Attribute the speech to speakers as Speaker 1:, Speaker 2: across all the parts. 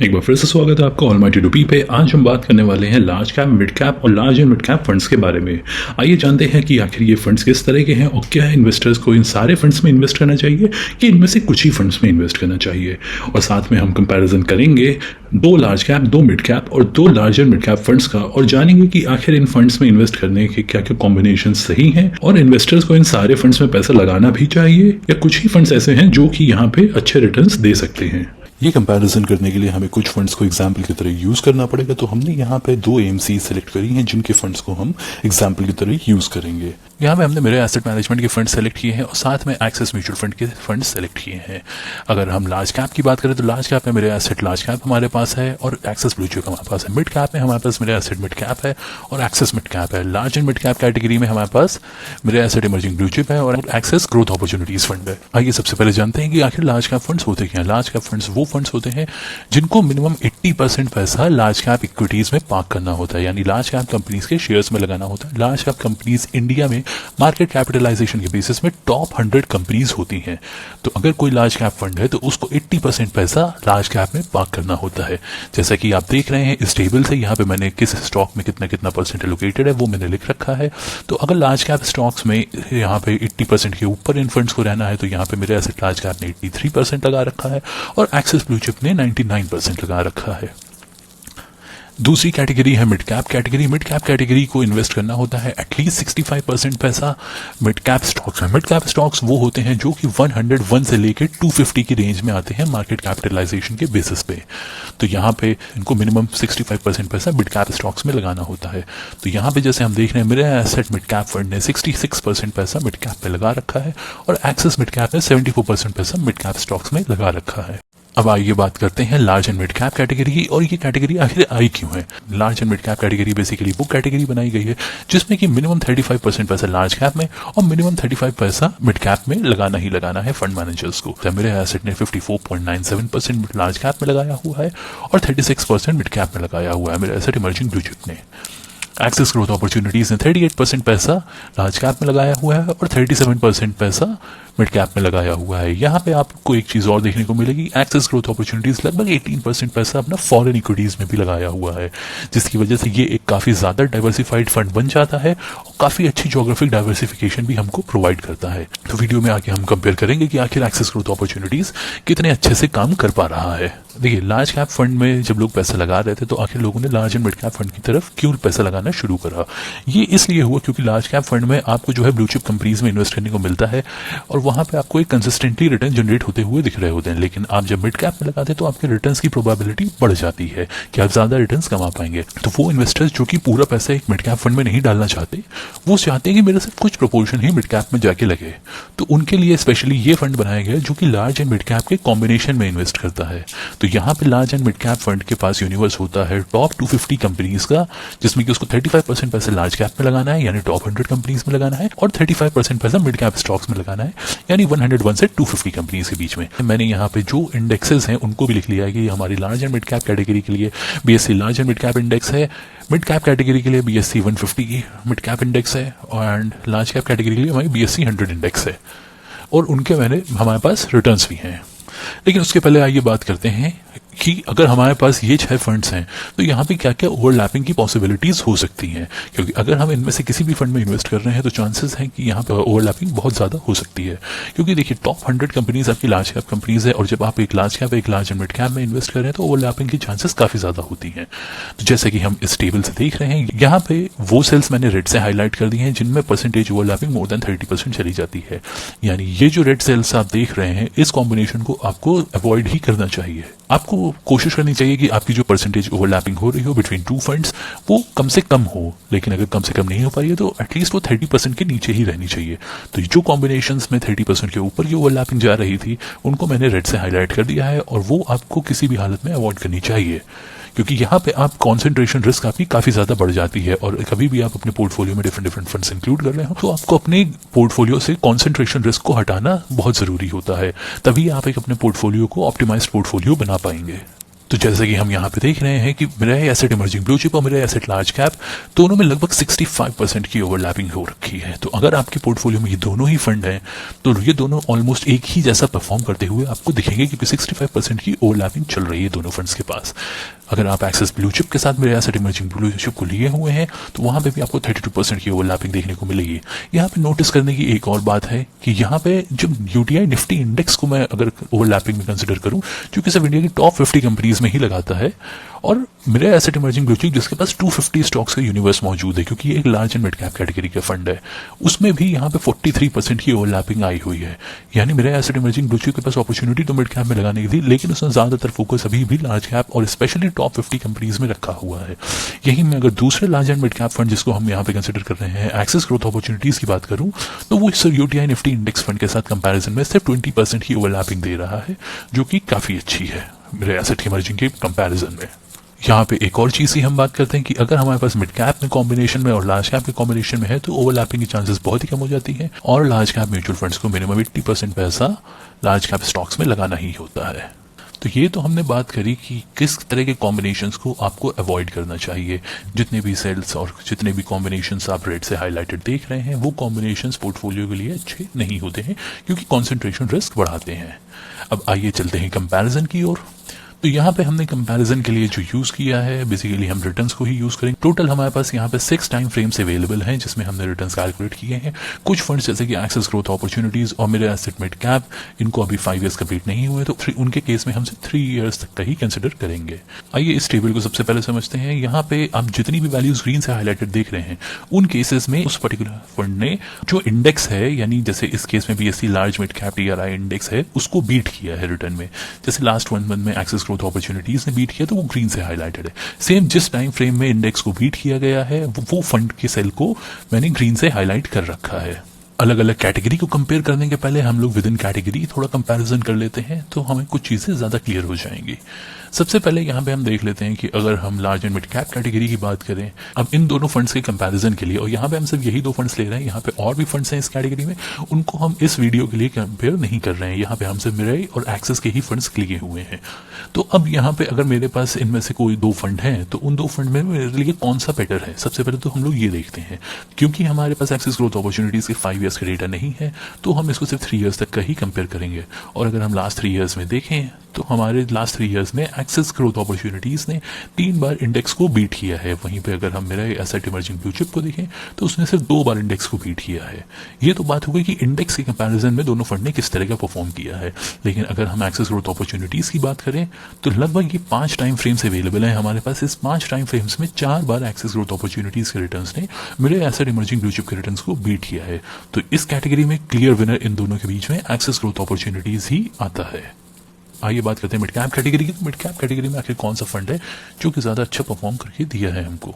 Speaker 1: एक बार फिर से स्वागत है आपका ऑलमाइटी टू पे। आज हम बात करने वाले हैं लार्ज कैप, मिड कैप और large and mid cap funds के बारे में। आइए जानते हैं कि आखिर ये फंड्स किस तरह के हैं और क्या इन्वेस्टर्स को इन सारे फंड्स में इन्वेस्ट करना चाहिए कि इनमें से कुछ ही फंड्स में इन्वेस्ट करना चाहिए। और साथ में हम कंपैरिजन करेंगे दो लार्ज कैप, दो मिड कैप और दो large and mid cap funds का, और जानेंगे कि आखिर इन फंड्स में इन्वेस्ट करने के क्या क्या कॉम्बिनेशन सही हैं और इन्वेस्टर्स को इन सारे फंड्स में पैसा लगाना भी चाहिए या कुछ ही फंड्स ऐसे हैं जो कि यहाँ पे अच्छे रिटर्न्स दे सकते हैं।
Speaker 2: ये कंपैरिजन करने के लिए हमें कुछ फंड्स को एग्जाम्पल की तरह यूज करना पड़ेगा। तो हमने यहाँ पे दो एएमसी सेलेक्ट करी हैं जिनके फंड्स को हम एग्जाम्पल की तरह यूज करेंगे। यहाँ पे हमने मेरे एसेट मैनेजमेंट के फंड सेलेक्ट किए हैं और साथ में एक्सेस म्यूचुअल फंड के फंड सेलेक्ट किए हैं। अगर हम लार्ज कैप की बात करें तो लार्ज कैप में मेरे एसेट लार्ज कैप हमारे पास है और एक्सेस ब्लू चिप हमारे पास है। मिड कैप में हमारे पास मेरे एसेट मिड कैप है और एक्सेस मिड कैप है। Large and mid cap category में हमारे पास मेरे एसेट इमर्जिंग ब्लू चिप है और एक्सेस ग्रोथ अपॉर्चुनिटीज फंड है। आइए सबसे पहले जानते हैं कि आखिर लार्ज कैप फंड्स होते क्या हैं। लार्ज कैप फंड्स वो फंड्स होते हैं जिनको मिनिमम 80% पैसा लार्ज कैप इक्विटीज में पार्क करना होता है, यानी लार्ज कैप कंपनीज के शेयर्स में लगाना होता है। लार्ज कैप कंपनीज इंडिया में मार्केट कैपिटलाइजेशन के बेसिस में टॉप 100 कंपनीज होती हैं। तो अगर कोई लार्ज कैप फंड है तो उसको 80% पैसा लार्ज कैप में पार्क करना होता है। जैसा कि आप देख रहे हैं इस टेबल से, यहाँ पे मैंने किस स्टॉक में कितना कितना परसेंट एलोकेटेड है वो मैंने लिख रखा है। तो अगर लार्ज कैप स्टॉक्स में यहाँ पे 80% के ऊपर इन फंड्स को रहना है तो यहाँ पे मेरे एसेट लार्ज कैप ने 83% लगा रखा है और एक्सिस ब्लू चिप ने 99% लगा रखा है। दूसरी कैटेगरी है mid cap category. Mid cap category को इन्वेस्ट करना होता है एटलीस्ट 65% पैसा मिड कैप स्टॉक्स में। मिड कैप स्टॉक्स वो होते हैं जो कि 101 से लेकर 250 की रेंज में आते हैं मार्केट कैपिटलाइजेशन के बेसिस पे। तो यहाँ पे इनको मिनिमम 65% पैसा मिड कैप स्टॉक्स में लगाना होता है। तो यहाँ पे जैसे हम देख रहे हैं मेरे एसेट मिड कैप फंड ने 66% पैसा मिड कैप पे लगा रखा है और एक्सिस मिड कैप ने 74% पैसा मिड कैप स्टॉक्स में लगा रखा है। अब आइए बात करते हैं large and mid cap category की, और ये कैटेगरी आखिर आई क्यों है। Large and mid cap category basically वो कैटेगरी बनाई गई है जिसमें कि मिनिमम 35% पैसा लार्ज कैप में और मिनिमम 35 पैसा मिड कैप में लगाना ही लगाना है फंड मैनेजर्स को। तो मेरे एसेट ने 54.97% लार्ज कैप में लगाया हुआ है और 36% मिड कैप में लगाया हुआ है मेरे एसेट इमर्जिंग ब्लू चिप ने। एक्सेस ग्रोथ अपॉर्चुनिटीज ने 38% पैसा लार्ज कैप में लगाया हुआ है और 37% पैसा मिड कैप में लगाया हुआ है। यहाँ पे आपको एक चीज़ और देखने को मिलेगी, एक्सेस ग्रोथ अपॉर्चुनिटीज लगभग 18% पैसा अपना फॉरेन इक्विटीज में भी लगाया हुआ है, जिसकी वजह से ये एक काफ़ी ज़्यादा डाइवर्सिफाइड फंड बन जाता है और काफ़ी अच्छी जोग्राफिक डाइवर्सिफिकेशन भी हमको प्रोवाइड करता है। तो वीडियो में आके हम कंपेयर करेंगे कि आखिर एक्सेस ग्रोथ अपॉर्चुनिटीज कितने अच्छे से काम कर पा रहा है। देखिए, लार्ज कैप फंड में जब लोग पैसा लगा रहे थे तो आखिर लोगों ने large and mid cap fund की तरफ क्यों पैसा लगाना शुरू करा। ये इसलिए हुआ क्योंकि लार्ज कैप फंड में आपको जो है ब्लू चिप कंपनीज में इन्वेस्ट करने को मिलता है और वहाँ पे आपको एक कंसिस्टेंटली रिटर्न जनरेट होते हुए दिख रहे होते हैं। लेकिन आप जब मिड कैप में लगाते हैं तो आपके रिटर्न्स की प्रोबेबिलिटी बढ़ जाती है कि आप ज़्यादा रिटर्न्स कमा पाएंगे। तो वो इन्वेस्टर्स जो कि पूरा पैसा एक मिड कैप फंड में नहीं डालना चाहते, वो चाहते हैं कि मेरे से कुछ प्रोपोर्शन ही मिड कैप में जाके लगे। तो उनके लिए स्पेशली ये फंड बनाया गया जो कि लार्ज एंड मिड कैप के कॉम्बिनेशन में इन्वेस्ट करता है। तो यहाँ पे large and mid cap fund के पास यूनिवर्स होता है टॉप 250 कंपनीज का, जिसमें कि उसको 35% पैसा लार्ज कैप में लगाना है यानी टॉप 100 कंपनीज में लगाना है और 35% पैसा मिड कैप स्टॉक्स में लगाना है यानी 101 से 250 कंपनीज के बीच में। मैंने यहाँ पे जो इंडेक्सेस हैं उनको भी लिख लिया है कि हमारी large and mid cap category के लिए BSE large and mid cap index है, मिड कैप कैटेगरी के लिए BSE 150 मिड कैप इंडेक्स है एंड लार्ज कैप कैटेगरी के लिए हमारी BSE 100 इंडेक्स है और उनके हमारे पास रिटर्न्स भी हैं। लेकिन उसके पहले आइए बात करते हैं कि अगर हमारे पास ये 6 फंड्स हैं तो यहाँ पे क्या क्या ओवरलैपिंग की पॉसिबिलिटीज़ हो सकती हैं, क्योंकि अगर हम इनमें से किसी भी फंड में इन्वेस्ट कर रहे हैं तो चांसेस हैं कि यहाँ पे ओवरलैपिंग बहुत ज़्यादा हो सकती है। क्योंकि देखिए, टॉप 100 कंपनीज आपकी लार्ज कैप कंपनीज है और जब आप एक लार्ज कैप, एक लार्ज एंड मिड कैप में इन्वेस्ट कर रहे हैं तो ओवरलैपिंग की चांसेस काफ़ी ज़्यादा होती हैं। तो जैसे कि हम इस टेबल से देख रहे हैं, यहाँ पे वो सेल्स मैंने रेड से हाईलाइट कर दी हैं जिनमें परसेंटेज ओवरलैपिंग मोर देन 30% चली जाती है। यानी ये जो रेड सेल्स आप देख रहे हैं, इस कॉम्बिनेशन को आपको अवॉइड ही करना चाहिए। आपको कोशिश करनी चाहिए कि आपकी जो परसेंटेज ओवरलैपिंग हो रही हो बिटवीन 2 फंड्स वो कम से कम हो, लेकिन अगर कम से कम नहीं हो पा रही है तो एटलीस्ट वो 30% के नीचे ही रहनी चाहिए। तो जो कॉम्बिनेशंस में 30% के ऊपर की ओवरलैपिंग जा रही थी उनको मैंने रेड से हाईलाइट कर दिया है और वो आपको किसी भी हालत में अवॉइड करनी चाहिए, क्योंकि यहाँ पे आप कॉन्सेंट्रेशन रिस्क आपकी काफ़ी ज़्यादा बढ़ जाती है। और कभी भी आप अपने पोर्टफोलियो में डिफरेंट फंड्स इंक्लूड कर रहे हो तो आपको अपने पोर्टफोलियो से कॉन्सेंट्रेशन रिस्क को हटाना बहुत ज़रूरी होता है, तभी आप एक अपने पोर्टफोलियो को ऑप्टिमाइज्ड पोर्टफोलियो बना पाएंगे। तो जैसे कि हम यहाँ पे देख रहे हैं कि मेरा एसेट इमर्जिंग ब्लू चिप और मेरा एसेट लार्ज कैप दोनों में लगभग 65% की ओवरलैपिंग हो रखी है। तो अगर आपके पोर्टफोलियो में ये दोनों ही फंड हैं तो ये दोनों ऑलमोस्ट एक ही जैसा परफॉर्म करते हुए आपको दिखेंगे, क्योंकि 65% की ओवरलैपिंग चल रही है दोनों फंड्स के पास। अगर आप एक्सेस ब्लू चिप के साथ मेरे एसेट इमर्जिंग ब्लू चिप को लिए हुए हैं तो वहाँ पे भी आपको 32% की ओवरलैपिंग देखने को मिलेगी। यहाँ पे नोटिस करने की एक और बात है कि यहाँ पे जब यूटीआई निफ्टी इंडेक्स को मैं अगर ओवरलैपिंग में कंसिडर करूँ, क्योंकि सिर्फ इंडिया की टॉप 50 कंपनीज में ही लगाता है, और मेरे एसेट इमर्जिंग ब्लू चिप जिसके पास 250 स्टॉक्स का यूनिवर्स मौजूद है, क्योंकि ये एक large and mid cap category का फंड है, उसमें भी यहाँ पे 43% की ओवरलैपिंग आई हुई है। यानी मेरे एसेट इमर्जिंग ब्लू चिप के पास अपॉर्चुनिटी तो मिड कैप में लगाने की थी, लेकिन उसने ज्यादातर फोकस अभी भी लार्ज कैप और स्पेशली टॉप 50 कंपनीज में रखा हुआ है। यही मैं अगर दूसरे large and mid cap fund जिसको हम यहाँ पे कंसिडर कर रहे हैं एक्सेस ग्रोथ अपॉर्चुनिटीज की बात करूँ, तो वो सिर्फ यूटीआई निफ्टी इंडेक्स फंड के साथ कंपेरिजन में सिर्फ 20% की ओवरलैपिंग दे रहा है, जो कि काफी अच्छी है मेरे एसेट इमर्जिंग के कंपेरिजन में। यहाँ पे एक और चीज़ की हम बात करते हैं कि अगर हमारे पास मिड कैप में कॉम्बिनेशन में और लार्ज कैप के कॉम्बिनेशन में है तो ओवरलैपिंग की चांसेस बहुत ही कम हो जाती है, और लार्ज कैप म्यूचुअल फंड्स को मिनिमम 80% पैसा लार्ज कैप स्टॉक्स में लगाना ही होता है। तो ये तो हमने बात करी कि किस तरह के कॉम्बिनेशंस को आपको अवॉइड करना चाहिए। जितने भी सेल्स और जितने भी कॉम्बिनेशंस आप रेड से हाईलाइटेड देख रहे हैं वो कॉम्बिनेशंस पोर्टफोलियो के लिए अच्छे नहीं होते हैं, क्योंकि कॉन्सेंट्रेशन रिस्क बढ़ाते हैं। अब आइए चलते हैं कंपैरिजन की ओर। तो यहाँ पे हमने कंपैरिजन के लिए जो यूज़ किया है बेसिकली हम रिटर्न्स को ही यूज़ करेंगे। टोटल हमारे पास यहाँ पे 6 टाइम फ्रेम्स अवेलेबल हैं जिसमें हमने रिटर्न्स कैलकुलेट किए हैं। कुछ फंड्स जैसे कि एक्सेस ग्रोथ अपॉर्चुनिटीज और मेरे एसेट मिड कैप, इनको अभी 5 ईयर्स कंप्लीट नहीं हुए, तो उनके केस में हमसे 3 ईयर्स तक का ही कंसिडर करेंगे। आइए इस टेबल को सबसे पहले समझते हैं। यहाँ पे आप जितनी भी वैल्यूज ग्रीन से हाईलाइटेड देख रहे हैं उन केसेस में उस पर्टिकुलर फंड ने जो इंडेक्स है, यानी जैसे इस केस में BSc large mid cap TRI index है, उसको बीट किया है रिटर्न में। जैसे लास्ट 1 मंथ में एक्सेस ग्रोथ अपॉर्चुनिटीज बीट किया तो वो ग्रीन से हाईलाइटेड है। सेम जिस टाइम फ्रेम में इंडेक्स को बीट किया गया है वो फंड के सेल को मैंने ग्रीन से हाईलाइट कर रखा है। अलग अलग कैटेगरी को कंपेयर करने के पहले हम लोग विद इन कैटेगरी थोड़ा कंपैरिजन कर लेते हैं, तो हमें कुछ चीजें ज्यादा क्लियर हो जाएंगी। सबसे पहले यहाँ पे हम देख लेते हैं कि अगर हम large and mid cap category की बात करें अब इन दोनों फंड्स के कंपैरिजन के लिए, और यहाँ पे हम सिर्फ यही 2 फंड्स ले रहे हैं, यहाँ पे और भी फंड्स हैं इस कैटेगरी में, उनको हम इस वीडियो के लिए कंपेयर नहीं कर रहे हैं। यहाँ पे हम सिर्फ मिराई और एक्सेस के ही फंड्स लिए हुए हैं। तो अब यहाँ पे अगर मेरे पास इनमें से कोई 2 फंड हैं तो उन 2 फंड में मेरे लिए कौन सा बेटर है, सबसे पहले तो हम लोग ये देखते हैं। क्योंकि हमारे पास एक्सेस ग्रोथ अपॉर्चुनिटीज के 5 ईयर्स का डेटा नहीं है तो हम इसको सिर्फ 3 ईयर्स तक का ही कंपेयर करेंगे। और अगर हम लास्ट 3 ईयर्स में देखें तो हमारे लास्ट 3 ईयर्स में एक्सेस ग्रोथ अपॉर्चुनिटीज ने 3 बार इंडेक्स को बीट किया है। वहीं पे अगर हम मेरा एसेट इमर्जिंग ब्लू चिप को देखें तो उसने सिर्फ 2 बार इंडेक्स को बीट किया है। ये तो बात हो गई कि इंडेक्स के कंपैरिजन में दोनों फंड ने किस तरह का परफॉर्म किया है। लेकिन अगर हम एक्सेस ग्रोथ अपॉर्चुनिटीज की बात करें तो लगभग ये 5 टाइम फ्रेम्स अवेलेबल हैं हमारे पास। इस 5 टाइम फ्रेम्स में 4 बार एक्सेस ग्रोथ अपॉर्चुनिटीज के रिटर्न्स ने मेरे एसेट इमर्जिंग ब्लू चिप के रिटर्न्स को बीट किया है। तो इस कैटेगरी में क्लियर विनर इन दोनों के बीच में एक्सेस ग्रोथ अपॉर्चुनिटीज ही आता है। आइए बात करते हैं मिड कैप कैटेगरी की। तो मिड कैप कैटेगरी में आखिर कौन सा फंड है जो कि ज्यादा अच्छा परफॉर्म करके दिया है हमको।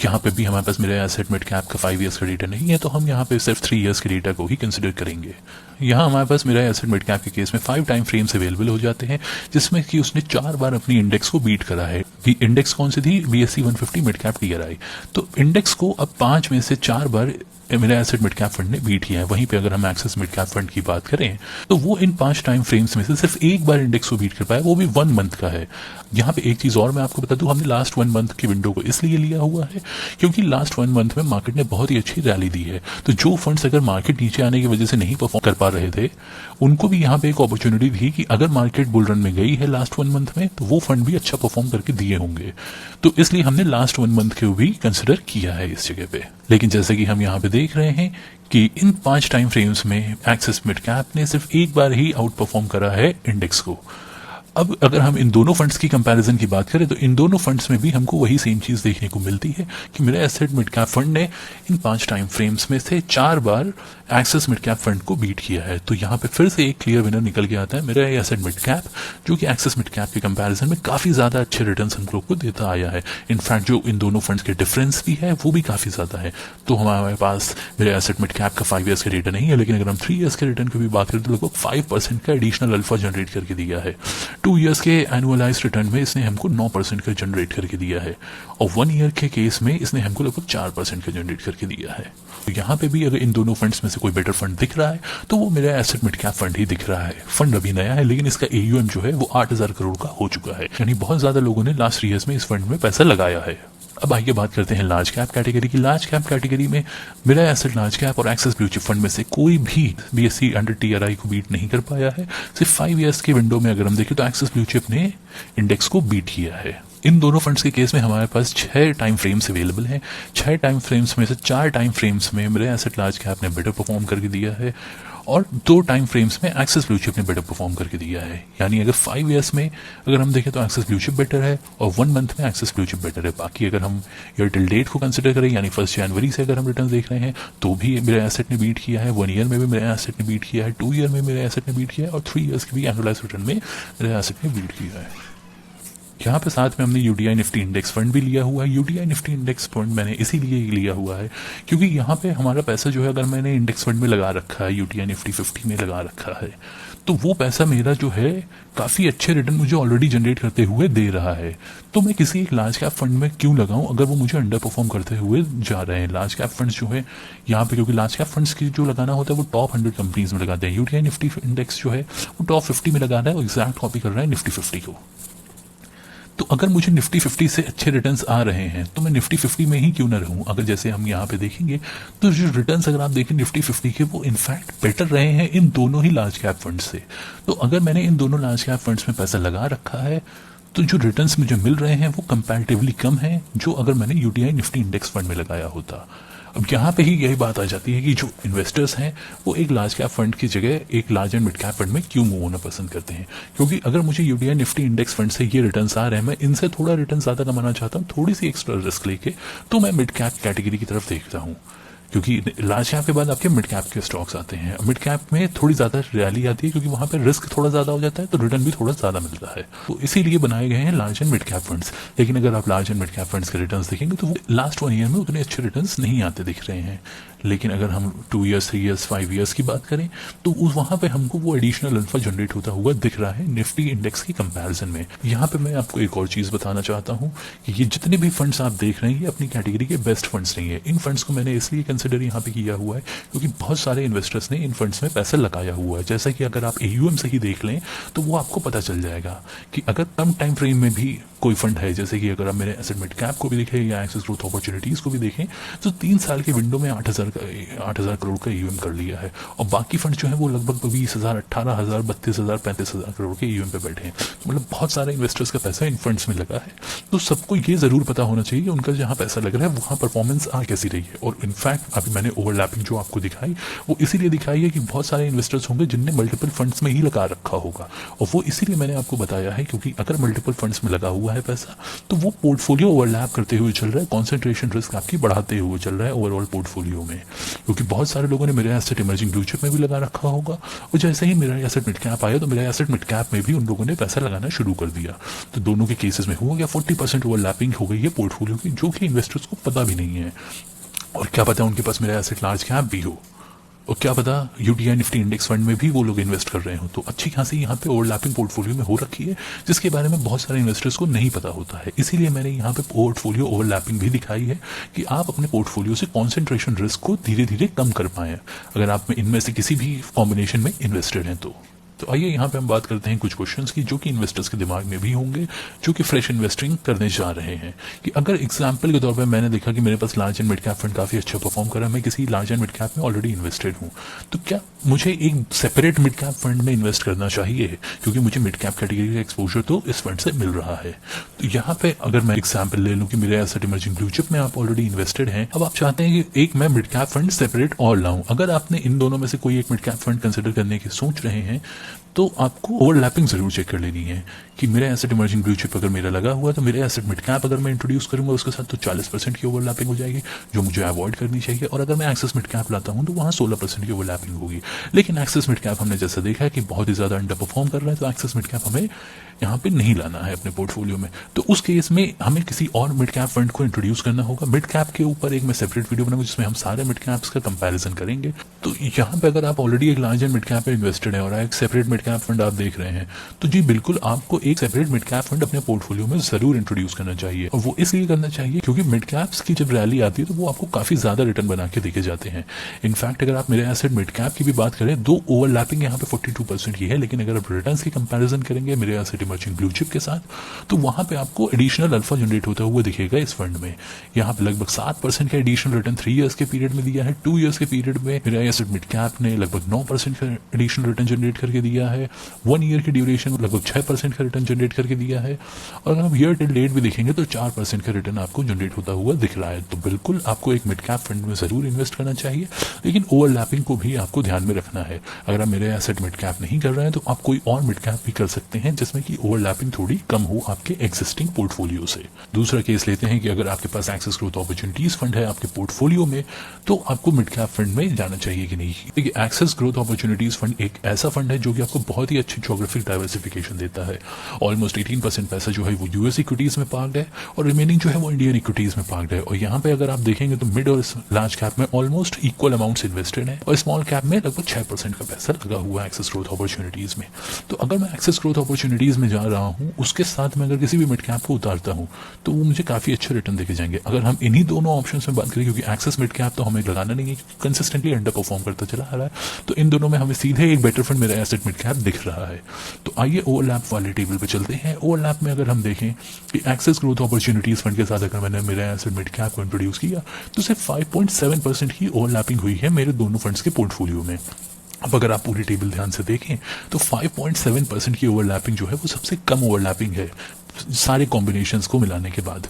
Speaker 2: यहाँ पे भी हमारे पास मेरा एसेट मिड कैप का 5 ईयर्स का डेटा नहीं है, तो हम यहाँ पे सिर्फ 3 ईयर्स के डेटा को ही कंसिडर करेंगे। यहाँ हमारे पास मेरा एसेट मिड कैप के केस में 5 टाइम फ्रेम्स अवेलेबल हो जाते हैं जिसमें कि उसने 4 बार अपनी इंडेक्स को बीट करा है। इंडेक्स कौन सी थी? BSc 150 mid cap TRI. तो इंडेक्स को अब 5 में से 4 बार मेरा एसेट मिड कैप फंड ने बीट किया है। वहीं पे अगर हम एक्सेस मिड कैप फंड की बात करें तो वो इन 5 टाइम फ्रेम्स में से सिर्फ 1 बार इंडेक्स को बीट कर पाया, वो भी 1 मंथ का है। यहाँ पे एक चीज और मैं आपको बता दूं, हमने लास्ट 1 मंथ की विंडो को इसलिए लिया हुआ है क्योंकि लास्ट 1 मंथ में मार्केट ने बहुत ही अच्छी रैली दी है। तो जो फंड्स अगर मार्केट नीचे आने की वजह से नहीं परफॉर्म कर पा रहे थे उनको भी यहाँ पे एक अपॉर्चुनिटी थी कि अगर मार्केट बुल रन में गई है लास्ट 1 मंथ में तो वो फंड भी अच्छा परफॉर्म करके दिए होंगे। तो इसलिए हमने लास्ट 1 मंथ को भी कंसिडर किया है इस जगह पे। लेकिन जैसे कि हम यहाँ पे देख रहे हैं कि इन 5 टाइम फ्रेम्स में एक्सेस मिड कैप ने सिर्फ 1 बार ही आउट परफॉर्म करा है इंडेक्स को। अब अगर हम इन दोनों फंड्स की कंपैरिजन की बात करें तो इन दोनों फंड्स में भी हमको वही सेम चीज देखने को मिलती है कि मेरा एसेट मिड कैप फंड ने इन 5 टाइम फ्रेम्स में से 4 बार एक्सेस मिड कैप फंड को बीट किया है। तो यहाँ पे फिर से एक क्लियर विनर निकल के आता है मेरा एसेट मिड कैप, जो कि एक्सेस मिड कैप के कंपैरिजन में काफी ज्यादा अच्छे रिटर्न्स हम लोग को देता आया है। इनफैक्ट जो इन दोनों फंड्स के डिफरेंस भी है वो भी काफी ज्यादा है। तो हमारे पास मेरा एसेट मिड कैप का 5 ईयर्स का डेटा नहीं है, लेकिन अगर हम 3 ईयर्स के रिटर्न की भी बात करें तो लगभग 5% का एडिशनल अल्फा जनरेट करके दिया है। 2 ईयर्स के एनुअलाइज रिटर्न में इसने हमको 9% का जनरेट करके दिया है, और 1 ईयर के केस में इसने हमको लगभग 4% का जनरेट करके दिया है। तो यहाँ पे भी अगर इन दोनों फंड्स में से कोई बेटर फंड दिख रहा है तो वो मेरा एसेट मिड कैप फंड ही दिख रहा है। फंड अभी नया है, लेकिन इसका AUM जो है वो 8,000 करोड़ का हो चुका है, यानी बहुत ज्यादा लोगों ने लास्ट ईयर्स में इस फंड में पैसा लगाया है। अब आइए बात करते हैं लार्ज कैप कैटेगरी की। लार्ज कैप कैटेगरी में मेरा एसेट लार्ज कैप और एक्सेस ब्लू चिप फंड में से कोई भी BSE 100 TRI को बीट नहीं कर पाया है। सिर्फ 5 ईयर्स के विंडो में अगर हम देखें तो एक्सेस ब्लू चिप ने इंडेक्स को बीट किया है। इन दोनों फंड्स के केस में हमारे पास 6 टाइम फ्रेम्स अवेलेबल हैं। 6 टाइम फ्रेम्स में से 4 टाइम फ्रेम्स में मेरे एसेट लार्ज कैप ने बेटर परफॉर्म करके दिया है, और 2 टाइम फ्रेम्स में एक्सेस ब्लू चिप ने बेटर परफॉर्म करके दिया है। यानी अगर 5 ईयर्स में अगर हम देखें तो एक्सेस ब्लू चिप बेटर है, और 1 मंथ में एक्सेस ब्लू चिप बेटर है। बाकी अगर हम ईयर टिल डेट को कंसिडर करें, यानी 1 जनवरी से अगर हम रिटर्न देख रहे हैं, तो भी मेरे एसेट ने बीट किया है। 1 ईयर में भी मेरे एसेट ने बीट किया है, 2 ईयर में मेरे एसेट ने बीट किया है, और 3 ईयर्स के भी एनुअलाइज रिटर्न में मेरे एसेट ने बीट किया है। यहाँ पे साथ में हमने UTI निफ्टी इंडेक्स फंड भी लिया हुआ है। UTI निफ्टी इंडेक्स फंड मैंने इसीलिए लिया हुआ है क्योंकि यहाँ पे हमारा पैसा जो है, अगर मैंने इंडेक्स फंड में लगा रखा है, UTI निफ्टी 50 में लगा रखा है, तो वो पैसा मेरा जो है काफ़ी अच्छे रिटर्न मुझे ऑलरेडी जनरेट करते हुए दे रहा है। तो मैं किसी एक लार्ज कैप फंड में क्यों लगाऊं अगर वो मुझे अंडर परफॉर्म करते हुए जा रहे हैं। लार्ज कैप फंड्स जो है यहाँ पे, क्योंकि लार्ज कैप फंड्स की जो लगाना होता है वो टॉप 100 कंपनीज में लगाते हैं। UTI निफ्टी इंडेक्स जो है वो टॉप 50 में लगा रहा है, वो एग्जैक्ट कॉपी कर रहा है निफ्टी 50 को। तो अगर मुझे निफ्टी 50 से अच्छे रिटर्न्स आ रहे हैं तो मैं निफ्टी 50 में ही क्यों ना रहूं। अगर जैसे हम यहाँ पे देखेंगे तो जो रिटर्न्स अगर आप देखें निफ्टी 50 के, वो इनफैक्ट बेटर रहे हैं इन दोनों ही लार्ज कैप फंड से। तो अगर मैंने इन दोनों लार्ज कैप फंड्स में पैसा लगा रखा है तो जो रिटर्न्स मुझे मिल रहे हैं वो कंपैरेटिवली कम हैं जो अगर मैंने UTI निफ्टी इंडेक्स फंड में लगाया होता। अब यहाँ पे ही यही बात आ जाती है कि जो इन्वेस्टर्स हैं वो एक लार्ज कैप फंड की जगह एक large and mid cap fund में क्यों मूव होना पसंद करते हैं। क्योंकि अगर मुझे UTI निफ्टी इंडेक्स फंड से ये रिटर्न्स आ रहे हैं, मैं इनसे थोड़ा रिटर्न ज़्यादा कमाना चाहता हूँ, थोड़ी सी एक्स्ट्रा रिस्क लेके, तो मैं मिड कैप कैटेगरी की तरफ देखता हूँ। क्योंकि लार्ज कैप के बाद आपके मिड कैप के स्टॉक्स आते हैं। मिड कैप में थोड़ी ज़्यादा रैली आती है क्योंकि वहाँ पे रिस्क थोड़ा ज़्यादा हो जाता है, तो रिटर्न भी थोड़ा ज़्यादा मिलता है। तो इसीलिए बनाए गए हैं large and mid cap funds. लेकिन अगर आप large and mid cap funds के रिटर्न्स देखेंगे तो वो लास्ट 1 ईयर में उतने अच्छे रिटर्न्स नहीं आते दिख रहे हैं। लेकिन अगर हम 2 ईयर्स 3 ईयर्स 5 ईयर्स की बात करें तो वहाँ पे हमको वो एडिशनल अल्फा जनरेट होता हुआ दिख रहा है निफ्टी इंडेक्स की कंपैरिजन में। यहाँ पे मैं आपको एक और चीज़ बताना चाहता हूँ कि ये जितने भी फंड्स आप देख रहे हैं ये अपनी कैटेगरी के बेस्ट फंड्स नहीं है। इन फंड्स को मैंने इसलिए कंसिडर यहाँ पे किया हुआ है क्योंकि बहुत सारे इन्वेस्टर्स ने इन फंड्स में पैसा लगाया हुआ है। जैसा कि अगर आप AUM से ही देख लें तो वो आपको पता चल जाएगा कि अगर कम टाइम फ्रेम में भी कोई फंड है, जैसे कि अगर आप मेरे एसेट मिड कैप को भी देखें या एक्सेस ग्रोथ अपॉर्चुनिटीज़ को भी देखें, तो 3 साल के विंडो में 8,000 करोड़ का AUM कर लिया है, और बाकी फंड जो है वो लगभग 20,000, 18,000, 32,000, 35,000 करोड़ के AUM पे बैठे हैं। तो मतलब बहुत सारे इन्वेस्टर्स का पैसा इन फंड्स में लगा है। तो सबको ये ज़रूर पता होना चाहिए कि उनका जहाँ पैसा लग रहा है वहाँ परफॉर्मेंस आ कैसी रही है। और इनफैक्ट अभी मैंने ओवरलैपिंग जो आपको दिखाई वो इसीलिए दिखाई है कि बहुत सारे इन्वेस्टर्स होंगे जिनने मल्टीपल फंड्स में ही लगा रखा होगा, और वो इसीलिए मैंने आपको बताया है क्योंकि अगर मल्टीपल फंड्स में लगा हुआ है पैसा तो वो पोर्टफोलियो ओवरलैप करते हुए चल रहा है, कॉन्सेंट्रेशन रिस्क आपकी बढ़ाते हुए चल रहा है ओवरऑल पोर्टफोलियो में। क्योंकि बहुत सारे लोगों ने मेरे एसेट इमर्जिंग ब्लू चिप में भी लगा रखा होगा, और जैसे ही मेरा एसेट मिड कैप आया तो मेरा एसेट मिड कैप में भी उन लोगों ने पैसा लगाना शुरू कर दिया। तो दोनों के केसेस में हुआ गया 40% ओवरलैपिंग हो गई है पोर्टफोलियो की, जो कि इन्वेस्टर्स को पता भी नहीं है। और क्या पता उनके पास मेरा एसेट लार्ज कैप भी हो, और क्या पता UTI निफ्टी इंडेक्स फंड में भी वो लोग इन्वेस्ट कर रहे हो। तो अच्छी खासी यहाँ पे ओवरलैपिंग पोर्टफोलियो में हो रखी है जिसके बारे में बहुत सारे इन्वेस्टर्स को नहीं पता होता है। इसीलिए मैंने यहाँ पे पोर्टफोलियो ओवरलैपिंग भी दिखाई है कि आप अपने पोर्टफोलियो से कॉन्सेंट्रेशन रिस्क को धीरे धीरे कम कर पाएं अगर आप इनमें से किसी भी कॉम्बिनेशन में इन्वेस्टेड हैं तो आइए यहाँ पे हम बात करते हैं कुछ क्वेश्चंस की जो कि इन्वेस्टर्स के दिमाग में भी होंगे जो कि फ्रेश इन्वेस्टिंग करने जा रहे हैं। कि अगर एग्जांपल के तौर पे मैंने देखा कि मेरे पास large and mid cap fund काफ़ी अच्छा परफॉर्म कर रहा है, मैं किसी लार्ज एंड मिड कैप में ऑलरेडी इन्वेस्टेड हूँ, तो क्या मुझे एक सेपरेट मिड कैप फंड में इन्वेस्ट करना चाहिए क्योंकि मुझे मिड कैप कैटेगरी का एक्सपोजर तो इस फंड से मिल रहा है। तो यहाँ पे अगर मैं एग्जाम्पल ले लूँ कि मेरे एसेट इमर्जिंग ब्लू चिप में आप ऑलरेडी इन्वेस्टेड हैं, अब आप चाहते हैं कि एक मैं मिड कैप फंड सेपरेट और लाऊं। अगर आपने इन दोनों में से कोई एक मिड कैप फंड कंसिडर करने की सोच रहे हैं तो आपको ओवरलैपिंग जरूर चेक कर लेनी है कि मेरा एसेट इमर्जिंग ब्लू चिप अगर मेरा लगा हुआ है तो मेरे एसेट मिड कैप अगर मैं इंट्रोड्यूस करूंगा उसके साथ तो 40% की ओवरलैपिंग हो जाएगी जो मुझे अवॉइड करनी चाहिए। और अगर मैं एक्सेस मिड कैप लाता हूं तो वहां 16% की ओवरलैपिंग होगी। लेकिन एक्सेस मिड कैप हमने जैसा देखा है कि बहुत ही ज़्यादा अंडर परफॉर्म कर रहा है, तो एक्सेस मिड कैप हमें यहाँ पे नहीं लाना है अपने पोर्टफोलियो में। तो उस केस में हमें किसी और मिड कैप फंड को इंट्रोड्यूस करना होगा। मिड कैप के ऊपर एक मैं सेपरेट वीडियो बनाऊंगा जिसमें हम सारे मिड कैप्स का कंपैरिजन करेंगे। तो यहाँ पे अगर आप ऑलरेडी एक लार्ज एंड मिड कैप पे इन्वेस्टेड है और एक सेपरेट मिड कैप फंड आप देख रहे हैं, तो जी बिल्कुल आपको एक सेपरेट मिड कैप फंड अपने पोर्टफोलियो में जरूर इंट्रोड्यूस करना चाहिए। और वो इसलिए करना चाहिए क्योंकि मिड कैप्स की जब रैली आती है तो वो आपको काफी ज्यादा रिटर्न बना के देखे जाते हैं। इनफैक्ट अगर आप मेरे एसेट मिड कैप की भी बात करें, दो ओवरलैपिंग यहाँ पे 42% की है, लेकिन अगर आप रिटर्न की कंपेरिजन करेंगे मेरे एसेट इमर्जिंग ब्लू चिप के साथ, तो वहां पे आपको एडिशनल अल्फा जनरेट होता हुआ दिखेगा इस फंड में। यहाँ पे लगभग 7% का एडिशनल रिटर्न 3 ईयर्स के पीरियड में दिया है। 2 ईयर्स के पीरियड में मेरा एसेट मिड कैप ने लगभग 9% का एडिशनल रिटर्न जनरेट करके दिया है। 1 ईयर की ड्यूरेशन में लगभग 6% का रिटर्न जनरेट करके दिया है। और अगर हम ईयर टिल डेट भी देखेंगे तो 4% का रिटर्न आपको जनरेट होता हुआ दिख रहा है। तो बिल्कुल आपको एक मिड कैप फंड में जरूर इन्वेस्ट करना चाहिए, लेकिन ओवरलैपिंग को भी आपको ध्यान में रखना है। अगर आप मेरे एसेट मिड कैप नहीं कर रहे हैं तो आप कोई और मिड कैप भी कर सकते हैं जिसमें कि ओवरलैपिंग थोड़ी कम हो आपके एग्जिस्टिंग पोर्टफोलियो से। दूसरा केस लेते हैं कि अगर आपके पास एक्सेस ग्रोथ अपॉर्चुनिटीज फंड है आपके पोर्टफोलियो में, तो आपको मिड कैप फंड में जाना चाहिए कि नहीं। देखिए, एक्सेस ग्रोथ अपॉर्चुनिटीज फंड एक ऐसा फंड है जो कि आपको बहुत ही अच्छी ज्योग्राफिक डाइवर्सिफिकेशन देता है। ऑलमोस्ट 18% पैसा जो है वो यूएस इक्विटीज में पार्क्ड है और रिमेनिंग जो है वो इंडियन इक्विटीज में पार्क्ड है। और यहाँ पे अगर आप देखेंगे तो मिड और लार्ज कैप में ऑलमोस्ट इक्वल अमाउंट्स इन्वेस्टेड है और स्मॉल कैप में लगभग 6% का पैसा लगा हुआ है एक्सेस ग्रोथ अपॉर्चुनिटीज में। तो अगर मैं एक्सेस ग्रोथ अपॉर्चुनिटीज में जा रहा हूँ, उसके साथ में अगर किसी भी मिड कैप को उतारता हूँ तो वो मुझे काफी अच्छे रिटर्न देके जाएंगे। अगर हम इन्हीं दोनों ऑप्शन में बात करें, क्योंकि एक्सेस मिड कैप तो हमें लगाना नहीं है, कंसिस्टेंटली अंडर परफॉर्म करता चला आ रहा है, तो इन दोनों में हमें सीधे एक बेटर फंड मेरा एसेट मिड कैप दिख रहा है। तो आइए ओवरलैप वाले टेबल पे चलते हैं। ओवरलैप में अगर हम देखें कि एक्सेस ग्रोथ अपॉर्चुनिटीज फंड के साथ अगर मैंने मेरा एसेट मिड कैप को इंट्रोड्यूस किया तो सिर्फ 5.7% की ओवरलैपिंग हुई है मेरे दोनों फंड्स के पोर्टफोलियो में। अब अगर आप पूरी टेबल ध्यान से देखें तो 5.7% की ओवरलैपिंग जो है वो सबसे कम ओवरलैपिंग है सारे कॉम्बिनेशंस को मिलाने के बाद।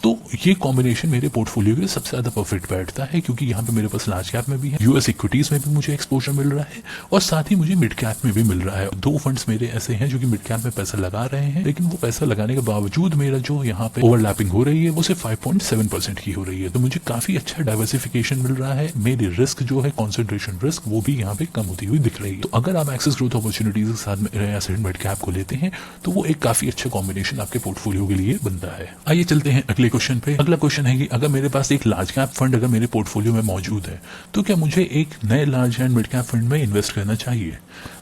Speaker 2: तो ये कॉम्बिनेशन मेरे पोर्टफोलियो के लिए सबसे ज्यादा परफेक्ट बैठता है, क्योंकि यहाँ पे मेरे पास लार्ज कैप में भी है, यूएस इक्विटीज में भी मुझे एक्सपोजर मिल रहा है और साथ ही मुझे मिड कैप में भी मिल रहा है। दो फंड्स मेरे ऐसे हैं जो कि मिड कैप में पैसा लगा रहे हैं, लेकिन वो पैसा लगाने के बावजूद मेरा जो यहाँ पे ओवरलैपिंग हो रही है वो सिर्फ 5.7% की हो रही है। तो मुझे काफी अच्छा डाइवर्सिफिकेशन मिल रहा है। मेरी रिस्क जो है, कॉन्सेंट्रेशन रिस्क, वो भी यहाँ पे कम होती हुई दिख रही है। तो अगर आप एक्सेस ग्रोथ अपॉर्चुनिटीज के साथ मेरे एसेट मिड कैप को लेते हैं तो वो एक काफी अच्छा कॉम्बिनेशन आपके पोर्टफोलियो के लिए बनता है। आइए चलते हैं अगले क्वेश्चन पे। अगला क्वेश्चन है कि अगर मेरे पास एक लार्ज कैप फंड अगर मेरे पोर्टफोलियो में मौजूद है तो क्या मुझे एक नए large and mid cap fund में इन्वेस्ट करना चाहिए।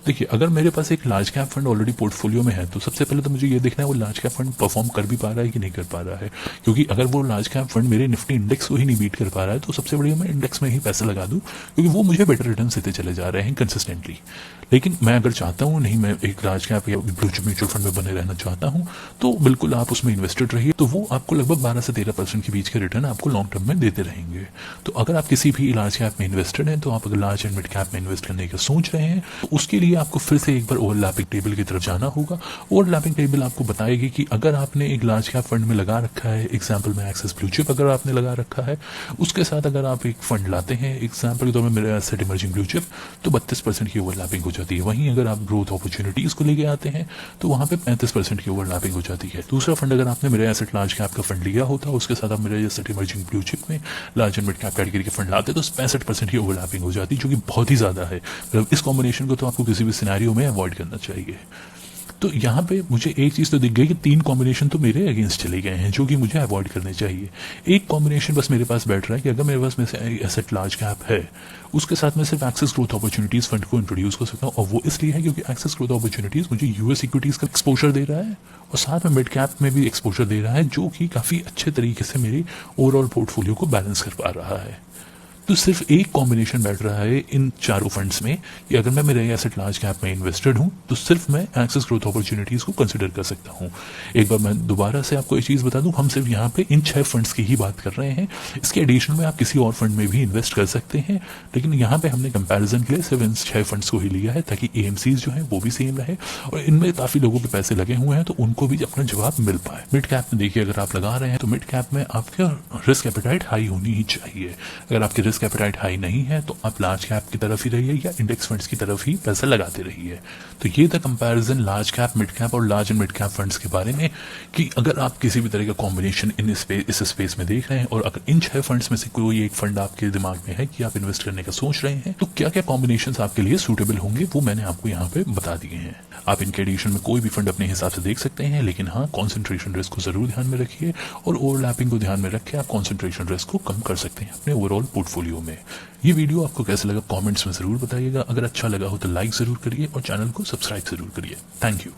Speaker 2: देखिए, अगर मेरे पास एक large cap fund already portfolio में है तो सबसे पहले तो मुझे ये देखना है वो लार्ज कैप फंड परफॉर्म कर भी पा रहा है कि नहीं कर पा रहा है। क्योंकि अगर वो लार्ज कैप फंड मेरे निफ्टी इंडेक्स को ही नहीं बीट कर पा रहा है तो सबसे बढ़िया मैं इंडेक्स में ही पैसा लगा दूं, क्योंकि वो मुझे बेटर रिटर्न देते चले जा रहे हैं कंसिस्टेंटली। लेकिन मैं अगर चाहता हूँ नहीं, मैं एक लार्ज कैप या ब्लू चिप म्यूचुअल फंड में बने रहना चाहता हूँ, तो बिल्कुल आप उसमें इन्वेस्टेड रहिए। तो वो आपको लगभग 12 से 13% के बीच के रिटर्न आपको लॉन्ग टर्म में देते रहेंगे। तो अगर आप किसी भी लार्ज कैप में इन्वेस्टेड हैं, तो आप अगर लार्ज एंड मिड कैप में इन्वेस्ट करने का सोच रहे हैं तो उसके लिए आपको फिर से एक बार ओवरलैपिंग टेबल की तरफ जाना होगा। ओवरलैपिंग टेबल आपको बताएगी कि अगर आपने एक लार्ज कैप फंड में लगा रखा है, एग्जाम्पल में एक्सेस ब्लू चिप अगर आपने लगा रखा है, उसके साथ अगर आप एक फंड लाते हैं, एग्जाम्पल के तौर में मेरा एसेट इमर्जिंग ब्लू चिप, तो 32% की ओवरलैपिंग हो जाती है। वहीं अगर आप ग्रोथ अपॉर्चुनिटीज को लेके आते हैं तो वहां पे 35% की ओवरलैपिंग हो जाती है। दूसरा फंड अगर आपने मेरा एसेट लार्ज कैप का फंड लिया होता, उसके साथ आप मेरे एसेट इमर्जिंग ब्लू चिप में large and mid cap category के फंड लाते तो 65% की ओवरलैपिंग हो जाती, जो कि बहुत ही ज्यादा है। मतलब इस कॉम्बिनेशन को तो आपको किसी भी सिनेरियो में अवॉइड करना चाहिए। तो यहाँ पे मुझे एक चीज तो दिख गई कि 3 कॉम्बिनेशन तो मेरे अगेंस्ट चले गए हैं जो कि मुझे अवॉइड करने चाहिए। एक कॉम्बिनेशन बस मेरे पास बैठ रहा है कि अगर मेरे पास में से एसेट लार्ज कैप है, उसके साथ में सिर्फ एक्सेस ग्रोथ अपॉर्चुनिटीज फंड को इंट्रोड्यूस कर सकता हूँ। और वो इसलिए है क्योंकि एक्सेस ग्रोथ अपॉर्चुनिटीज मुझे यूएस इक्विटीज का एक्सपोजर दे रहा है और साथ में मिड कैप में भी एक्सपोजर दे रहा है, जो कि काफी अच्छे तरीके से मेरी ओवरऑल पोर्टफोलियो को बैलेंस कर पा रहा है। तो सिर्फ एक कॉम्बिनेशन बैठ रहा है इन चारों फंड्स में कि अगर मैं मेरे एसेट लार्ज कैप में इन्वेस्टेड हूं तो सिर्फ मैं एक्सेस ग्रोथ अपॉर्चुनिटीज को कंसिडर कर सकता हूं। एक बार मैं दोबारा से आपको एक चीज बता दूं, हम सिर्फ यहाँ पे इन 6 फंड्स की ही बात कर रहे हैं। इसके एडिशन में आप किसी और फंड में भी इन्वेस्ट कर सकते हैं, लेकिन यहाँ पे हमने कंपैरिजन के लिए सिर्फ इन 6 फंड्स को ही लिया है ताकि एएमसीज जो है वो भी सेम रहे और इनमें काफी लोगों के पैसे लगे हुए हैं तो उनको भी अपना जवाब मिल पाए। मिड कैप में देखिए, अगर आप लगा रहे हैं तो मिड कैप में आपका रिस्क एपेटाइट हाई होनी ही चाहिए। अगर आपकी रिस्क एपेटाइट हाई नहीं है तो आप लार्ज कैप की तरफ ही रहिए या इंडेक्स फंड्स की तरफ ही पैसा लगाते रहिए। तो ये था comparison large cap, mid cap और large and mid cap funds के बारे में कि अगर आप किसी भी तरह का कॉम्बिनेशन इस स्पेस में देख रहे हैं और अगर इन 6 फंड्स में से कोई एक फंड आपके दिमाग में है कि आप इन्वेस्ट करने का सोच रहे हैं तो क्या क्या कॉम्बिनेशंस आपके लिए सूटेबल होंगे वो मैंने आपको यहाँ पे बता दिए हैं। आप इनके एडिशन में कोई भी फंड अपने हिसाब से देख सकते हैं, लेकिन हाँ, कॉन्सेंट्रेशन रिस्क को जरूर ध्यान में रखिए और ओवरलैपिंग को ध्यान में रख के आप कॉन्सेंट्रेशन रिस्क को कम कर सकते हैं अपने ओवरऑल पोर्टफोलियो में। ये वीडियो आपको कैसा लगा कमेंट्स में ज़रूर बताइएगा। अगर अच्छा लगा हो तो लाइक ज़रूर करिए और चैनल को सब्सक्राइब ज़रूर करिए। Thank you.